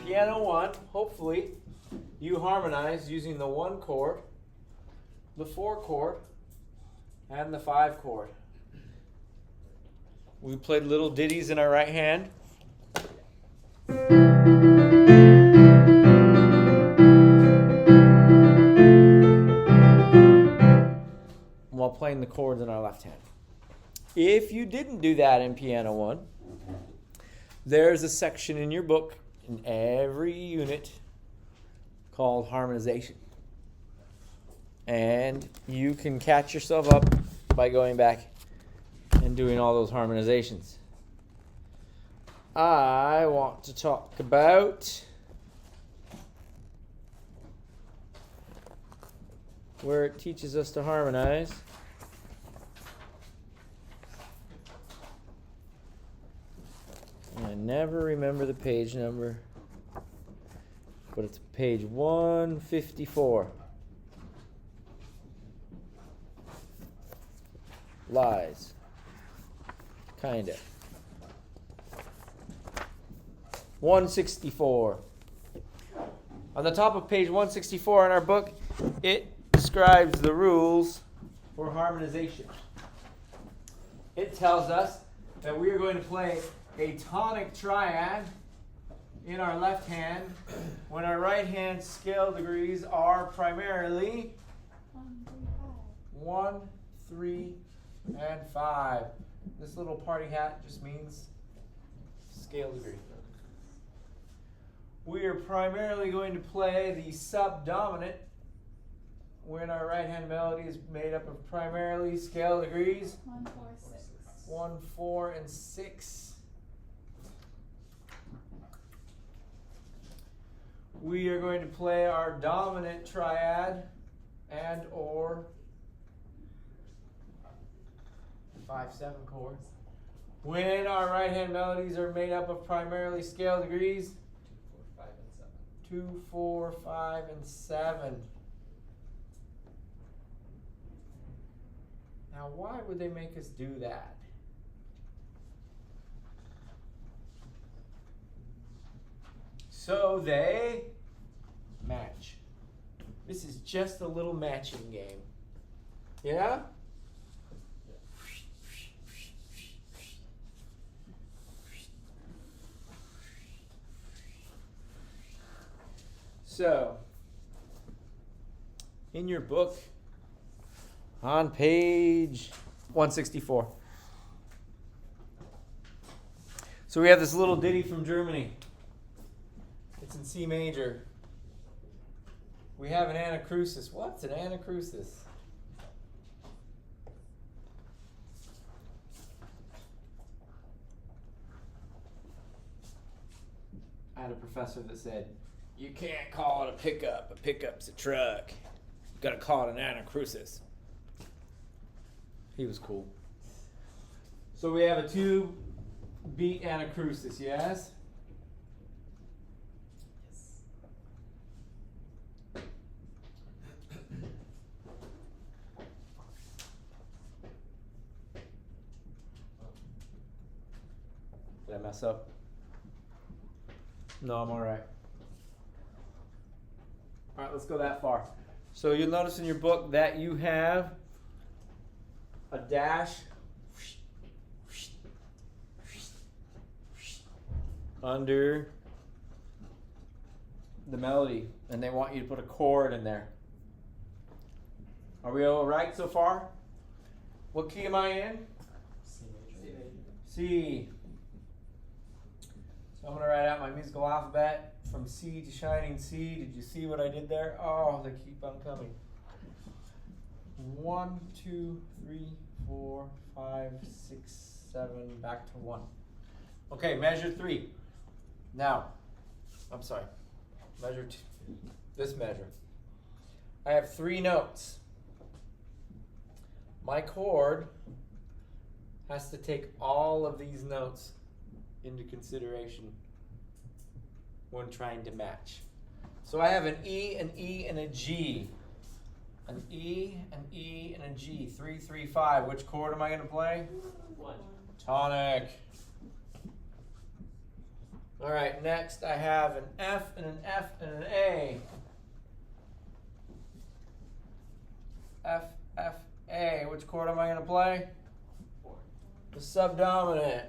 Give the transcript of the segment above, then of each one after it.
piano 1, hopefully, you harmonize using the 1 chord, the 4 chord, and the 5 chord. We played little ditties in our right hand. While playing the chords in our left hand. If you didn't do that in piano 1, there's a section in your book in every unit called harmonization. And you can catch yourself up by going back and doing all those harmonizations. I want to talk about where it teaches us to harmonize. I never remember the page number, but it's page 154. Lies. Kinda. 164. On the top of page 164 in our book, it describes the rules for harmonization. It tells us that we are going to play a tonic triad in our left hand when our right hand scale degrees are primarily 1, 3, and 5. This little party hat just means scale degree. We are primarily going to play the subdominant when our right hand melody is made up of primarily scale degrees 1, 4, 6. 1, 4, and 6. We are going to play our dominant triad and or 5/7 chords when our right hand melodies are made up of primarily scale degrees 2, 4, 5, and 7. Now, why would they make us do that? So they match. This is just a little matching game. Yeah? So, in your book, on page 164. So we have this little ditty from Germany. It's in C major. We have an anacrusis. What's an anacrusis? I had a professor that said, you can't call it a pickup. A pickup's a truck. You gotta call it an anacrusis. He was cool. So we have a 2-beat anacrusis, yes? Did I mess up? No, I'm all right. All right, let's go that far. So you'll notice in your book that you have a dash under the melody, and they want you to put a chord in there. Are we all right so far? What key am I in? C major. C. So I'm going to write out my musical alphabet from C to shining C. Did you see what I did there? Oh, they keep on coming. 1, 2, 3, 4, 5, 6, 7, back to 1. Okay, measure 3. Now, I'm sorry, measure 2. This measure. I have 3 notes. My chord has to take all of these notes into consideration when trying to match. So I have an E, an E, and a G. An E, an E, and a G. 3, 3, 5. Which chord am I going to play? 1. Tonic. All right, next I have an F and an F and an A. F, F, A. Which chord am I going to play? The subdominant.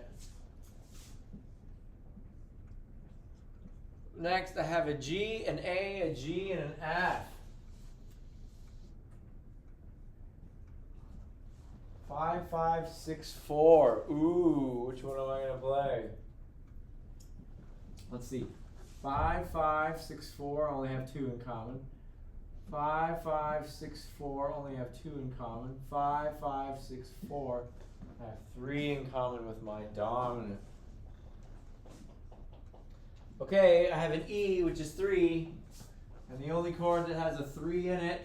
Next I have a G, an A, a G, and an F. 5, 5, 6, 4. Ooh, which one am I going to play? Let's see. 5, 5, 6, 4, only have 2 in common. 5, 5, 6, 4, only have 2 in common. 5, 5, 6, 4, I have 3 in common with my dominant. Okay, I have an E, which is 3, and the only chord that has a 3 in it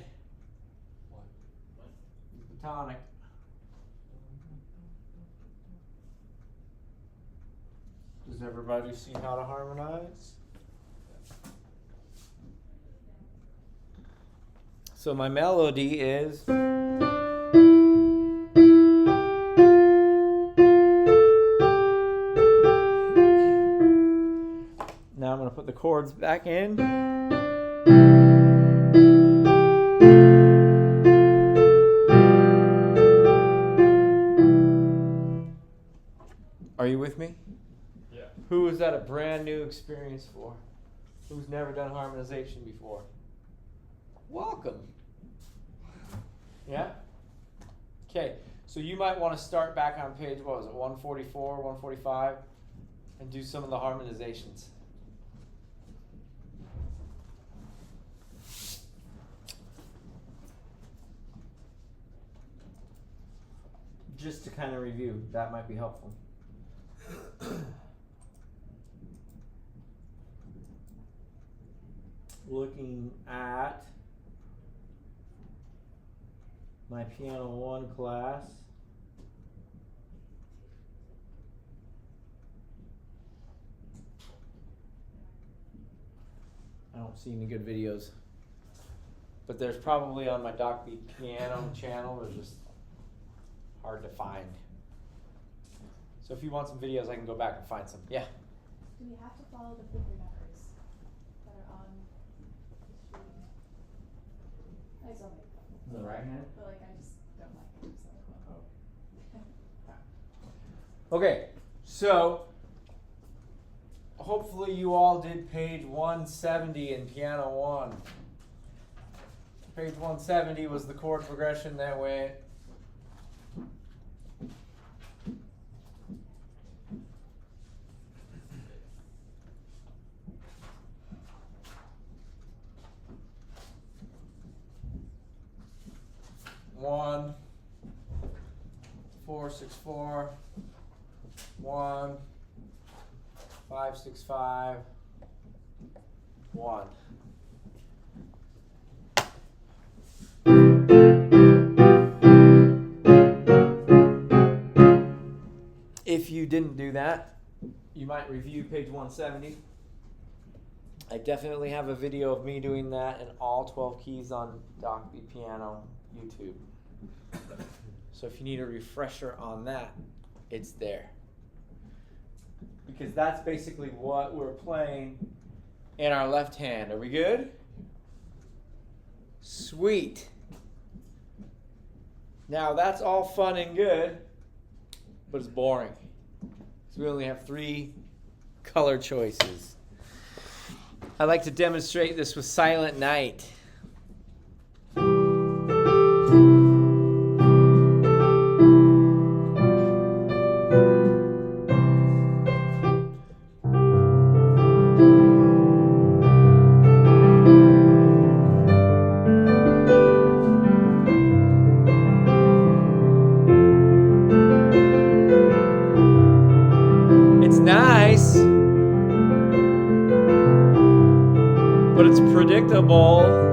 is the tonic. Does everybody see how to harmonize? So my melody is. Now I'm going to put the chords back in. Are you with me? Yeah. Who is that a brand new experience for? Who's never done harmonization before? Welcome. Yeah? Okay, so you might want to start back on page, what was it, 144, 145, and do some of the harmonizations. Just to kind of review, that might be helpful. Looking at my Piano 1 class. I don't see any good videos, but there's probably on my Doc Beat Piano channel. They're just hard to find. So if you want some videos, I can go back and find some. Yeah? Do we have to follow the finger numbers that are on the screen? I don't like them. The right hand? But like I just don't like them, so. Okay, so hopefully you all did page 170 in Piano 1. Page 170 was the chord progression that went. One, 4, 6, 4, 1, 5, 6, 5, 1. If you didn't do that, you might review page 170. I definitely have a video of me doing that in all 12 keys on Doc Beat Piano YouTube. So if you need a refresher on that, it's there. Because that's basically what we're playing in our left hand. Are we good? Sweet. Now that's all fun and good, but it's boring. So we only have 3 color choices. I like to demonstrate this with Silent Night. It's nice, but it's predictable.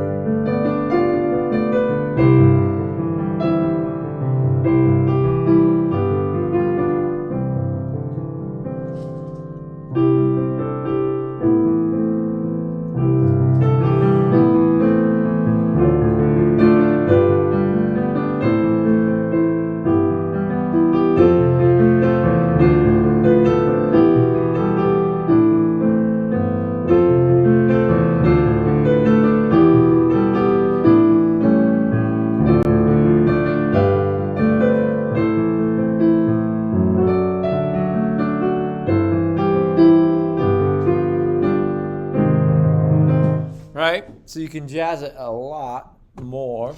right? So you can jazz it a lot more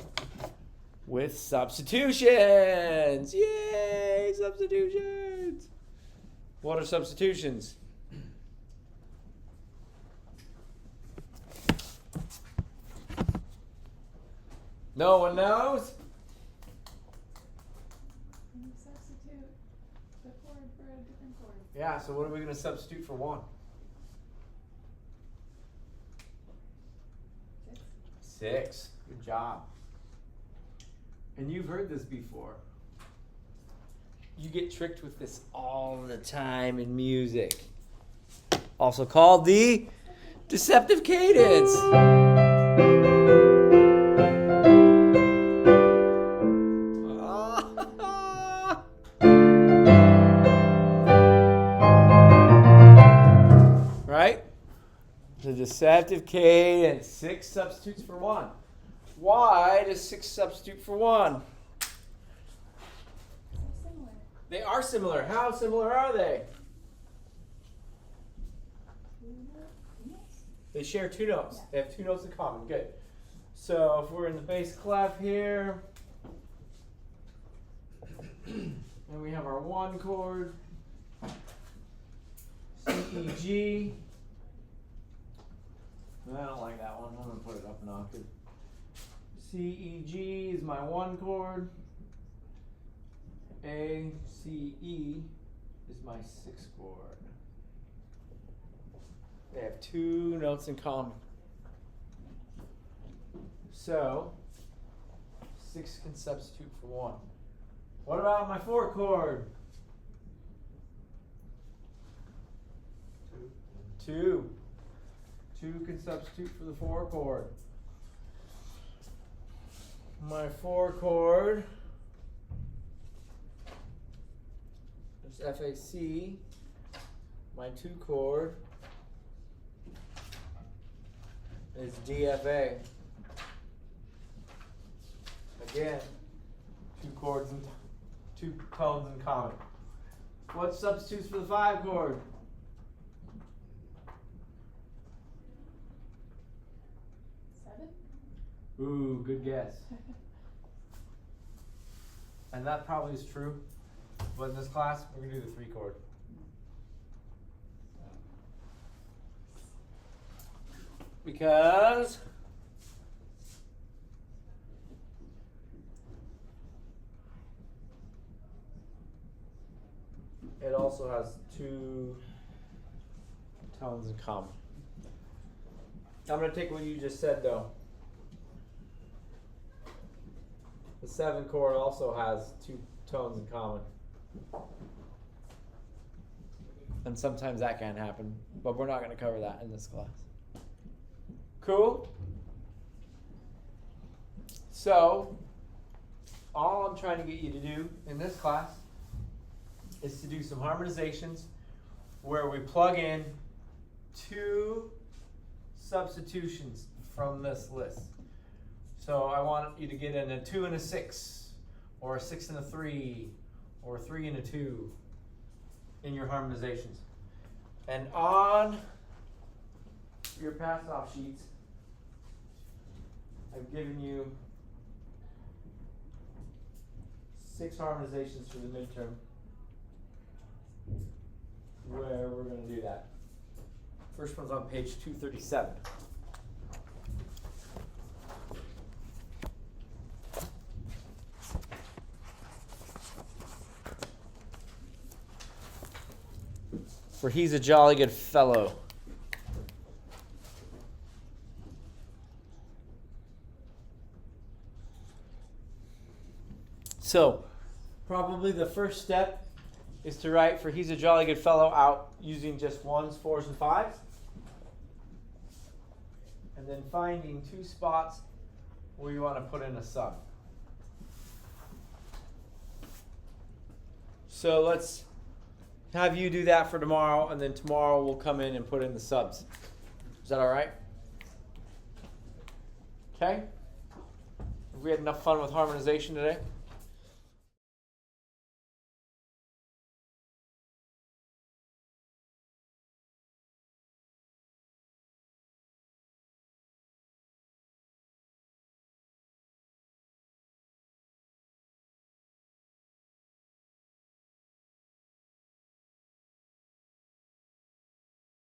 with substitutions. Yay, substitutions. What are substitutions? No one knows? You substitute the chord for a different chord. Yeah, so what are we going to substitute for 1? 6. 6. Good job. And you've heard this before. You get tricked with this all the time in music. Also called the deceptive cadence. Right? The deceptive cadence. 6 substitutes for 1. Why does 6 substitute for 1? They're similar. They are similar. How similar are they? 2 notes? They share 2 notes. Yeah. They have 2 notes in common. Good. So if we're in the bass clef here, and we have our 1 chord, C, E, G. I don't like that one. I'm going to put it up an octave. C, E, G is my 1 chord. A, C, E is my 6 chord. They have 2 notes in common. So, 6 can substitute for 1. What about my 4 chord? 2. 2 can substitute for the 4 chord. My 4 chord, there's F, A, C. My 2 chord is D, F, A. Again, 2 chords and 2 tones in common. What substitutes for the 5 chord? 7. Ooh, good guess. And that probably is true. But in this class, we're going to do the 3 chord. Because it also has 2 tones in common. I'm going to take what you just said though. The 7 chord also has 2 tones in common. And sometimes that can happen, but we're not going to cover that in this class. Cool? So, all I'm trying to get you to do in this class is to do some harmonizations where we plug in 2 substitutions from this list. So I want you to get in a 2 and a 6, or a 6 and a 3, or a 3 and a 2 in your harmonizations. And on your pass-off sheets, I've given you 6 harmonizations for the midterm where we're going to do that. First one's on page 237. For he's a jolly good fellow. So, probably the first step is to write for he's a jolly good fellow out using just 1s, 4s, and 5s. And then finding 2 spots where you want to put in a sub. So let's have you do that for tomorrow, and then tomorrow we'll come in and put in the subs. Is that all right? Okay? Have we had enough fun with harmonization today?